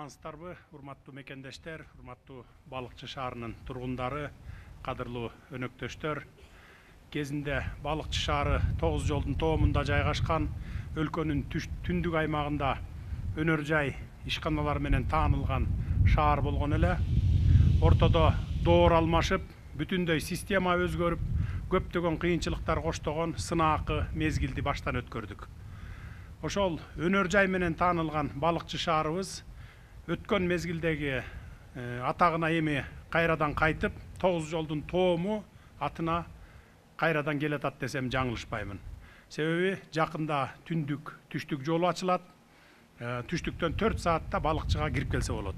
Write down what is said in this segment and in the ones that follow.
саламатсыздарбы, урматтуу мекендештер, урматтуу Балыкчы шаарынын тургундары, кадырлуу өнөктөштөр. Кезинде Балыкчы шаары 9 жолдун тоомунда жайгашкан өлкөнүн түндүк аймагында өнөр жай ишканалар менен таанылган шаар болгон эле. Ортодо доор алмашып, бүтүндөй система өзгөрүп, көптөгөн кыйынчылыктар коштогон сынаакы мезгилди баштан өткөрдүк. Ошол өнөр жай менен таанылган Балыкчы шаарыбыз өткөн мезгилдеги атагына эми кайрадан кайтып, 9 жолдун тоому атына кайрадан келатат десем жаңылышпаймын. Себеби жакында түндүк түштүк жолу ачылат. Түштүктөн 4 саатта Балыкчыга кирип келсе болот.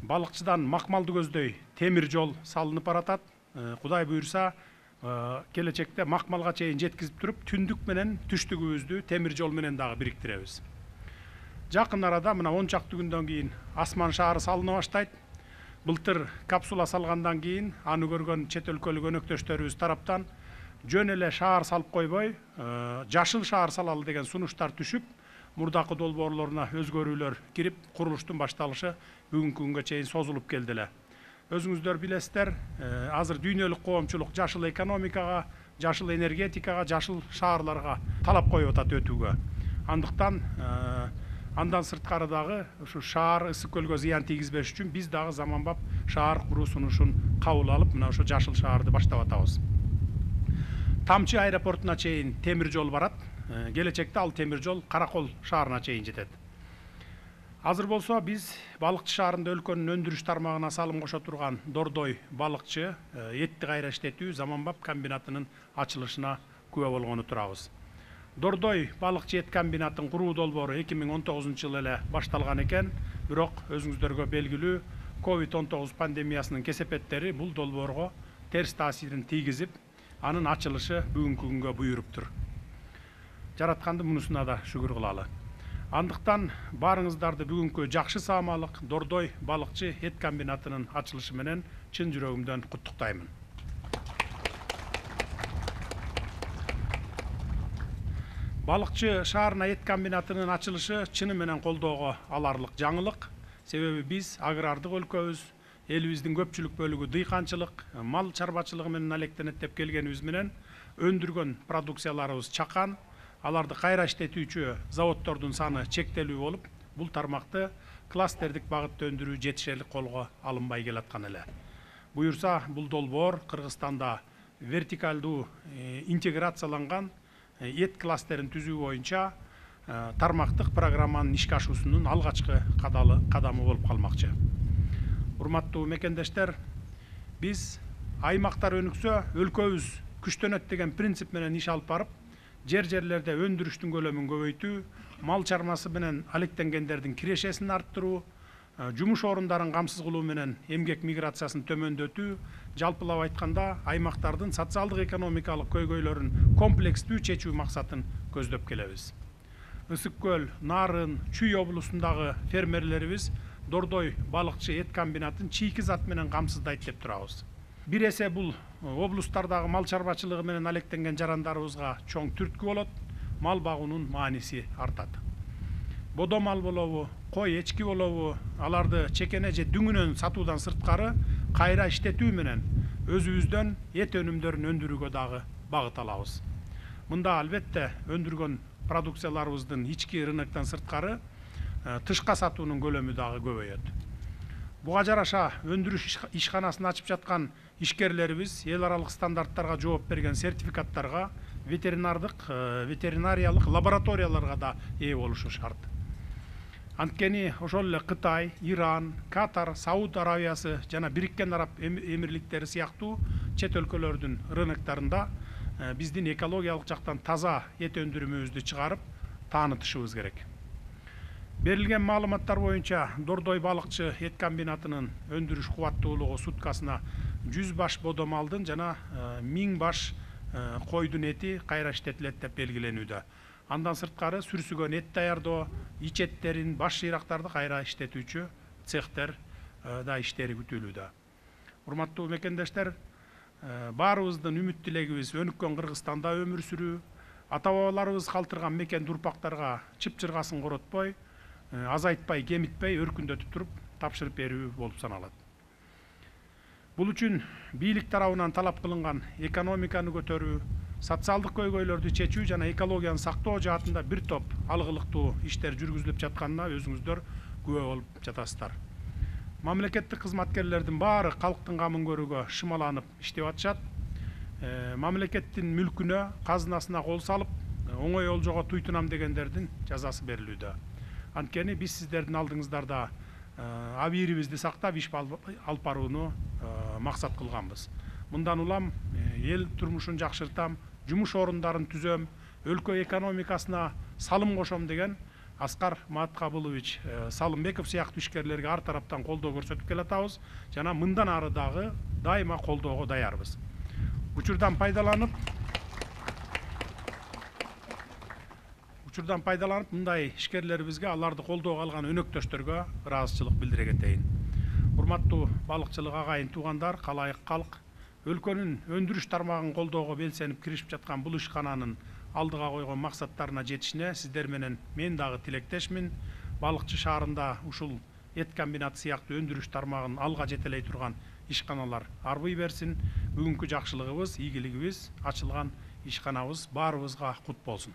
Балыкчыдан Макмалды көздөй темир жол салынып баратат. Кудай буйрса, келечекте Макмалга чейин жеткизип туруп, түндүк менен түштүгүбүздү темир жол менен дагы бириктиребиз. Жакын арада мына 10 чакты күндөн кийин Асман шаары салына баштайт. Былтыр капсула салгандан кийин аны көргөн чет өлкөлүк өнөктөштөрүбүз тараптан жөн эле шаар салып койбой, жашыл шаар салалы деген сунуштар түшүп, мурдакы долбоорлоруна өзгөрүүлөр кирип, курулуштун башталышы бүгүнкү күнгө чейин созулуп келди эле. Өзүңүздөр билесиздер, азыр дүйнөлүк коомчулук жашыл экономикага, жашыл энергетикага, жашыл шаарларга талап коюп атат өтүүгө. Андыктан андан сырткары дагы ушу шаар ысык көлгө зыян тийгизбеш үчүн биз дагы заманбап шаар куруу сунушун кабыл алып, мына ошо жашыл шаарды баштап атабыз. Тамчы аэропортуна чейин темир жол барат. Келечекте ал темир жол Каракол шаарына чейин жетет. Азыр болсо биз Балыкчы шаарында өлкөнүн өндүрүш тармагына салым кошо турган Дордой Балыкчы этти кайра иштетүү заманбап комбинатынын ачылышына күбө болгону турабыз. Дордой Балыкчы эт комбинатын куруу долбоору 2019-жылы эле башталган экен, бирок өзүңүздөргө белгилүү COVID-19 пандемиясынын кесепеттери бул долбоорго терс таасирин тийгизип, анын ачылышы бүгүнкү күнгө буйруптур. Жаратканды мунусуна да шүгүр кылалы. Андыктан баарыңыздарды бүгүнкү жакшы саамалык Дордой Балыкчы эт комбинатынын ачылышы менен чын жүрөгүмдөн куттуктаймын. Балыкчы шаарына эт комбинатынын ачылышы чыны менен колдоого аларлык жаңылык. Себеби биз агрардык өлкөбүз, элибиздин көпчүлүк бөлүгү дыйканчылык, мал чарбачылыгы менен алектенет деп келгенибиз менен өндүргөн продукцияларыбыз чакан, аларды кайра иштетүүчү заводдордун саны чектелүү болуп, бул тармакты кластердик багытта өндүрүү жетишерлик колго алынбай келаткан эле. Буюрса, бул долбоор Кыргызстанда вертикалдуу интеграцияланган эт кластерин түзүү боюнча тармактык программанын ишке ашуусунун алгачкы кадамы болуп калмакчы. Урматтуу мекендештер, биз аймактар өнүксө, өлкөбүз күчтөнөт деген принцип менен иш алып барып, жерлерде өндүрүштүн көлөмүн көбөйтүү, мал чармасы менен алектенгендердин кирешесин арттыруу, жумуш орундарын камсыз кылуу менен эмгек миграциясын төмөндөтүү, жалпылап айтканда аймактардын социалдык экономикалык көйгөйлөрүн комплекстүү чечүү максатын көздөп келебиз. Ысык көл, Нарын, Чүй облусундагы фермерлерибиз Дордой Балыкчы эт комбинатын чийки зат менен камсыздайт деп турабыз. Бир эсе бул облустардагы мал чарбачылыгы менен алектенген жарандарыбызга чоң түрткү болот, мал багуунун мааниси артат. Бодо мал болобу, кой, эчки болобу, аларды чекене же дүңүнөн сатуудан сырткары кайра иштетүү менен өзүбүздөн эт өнүмдөрүн өндүрүүгө дагы багыт алабыз. Мында албетте өндүргөн продукцияларыбыздын ички рыноктон сырткары тышка сатуунун көлөмү дагы көбөйөт. Буга жараша өндүрүш ишканасын ачып жаткан ишкерлерибиз эл аралык стандарттарга жооп берген сертификаттарга, ветеринариялык лабораторияларга да ээ болушу шарт. Анткени ошол эле Кытай, Иран, Катар, Сауд Арабиясы жана Бириккен Араб Эмирликтери сыяктуу чет өлкөлөрдүн рыноктарында биздин экологиялык жактан таза эт өндүрүмүбүздү чыгарып таанытышыбыз керек. Берилген маалыматтар боюнча Дордой Балыкчы эт комбинатынын өндүрүш кубаттуулугу суткасына 100 баш бодо малдын жана 1000 баш койдун эти кайра иштетилет деп белгиленүүдө. Андан сырткары сүрсүгөн эт даярдоо, ич эттерин, баш жыйрактарды кайра иштетүүчү цехтер да иштери күтүлүүдө. Урматтуу мекендештер, баарыбыздын үмүт тилегибиз өнүккөн Кыргызстанда өмүр сүрүү, ата бабаларыбыз калтырган мекен урпактарга чып-чыргасын коротпой, азайтпай, кемитпей, өркүндөтүп туруп тапшырып берүү болуп саналат. Бул үчүн бийлик тарабынан талап кылынган экономиканы көтөрүү, социалдык көйгөйлөрдү чечүү жана экологияны сактоо жаатында бир топ алгылыктуу иштер жүргүзүлүп жатканына өзүңүздөр күбө болуп жатасыздар. Мамлекеттик кызматкерлердин баары калктын камын көрүүгө шымаланып иштеп атышат. Мамлекеттин мүлкүнө, казынасына кол салып, оңой олжого туйтунам дегендердин жазасы берилүүдө. Анткени биз сиздердин алдыңыздарда абийирибизди сактап иш алып барууну максат кылганбыз. Мындан улам эл турмушун жакшыртам, жумуш орундарын түзөм, өлкө экономикасына салым кошом деген Аскар Маткабылович Салымбеков сыяктуу ишкерлерге ар тараптан колдоо көрсөтүп келатабыз жана мындан ары дагы дайыма колдоого даярбыз. Учурдан пайдаланып мындай ишкерлерибизге, аларды колдоого алган өнөктөштөргө ыраазычылык билдире кетейин. Урматтуу балыкчылык агайын туугандар, калайык калк, өлкөнүн өндүрүш тармагын колдоого белсенип киришип жаткан бул ишкананын алдыга койгон максаттарына жетишине сиздер менен мен дагы тилектешмин. Балыкчы шаарында ушул эт комбинаты сыяктуу өндүрүш тармагын алга жетелей турган ишканалар арбый берсин. Бүгүнкү жакшылыгыбыз, ийгилигибиз, ачылган ишканабыз баарыбызга кут болсун.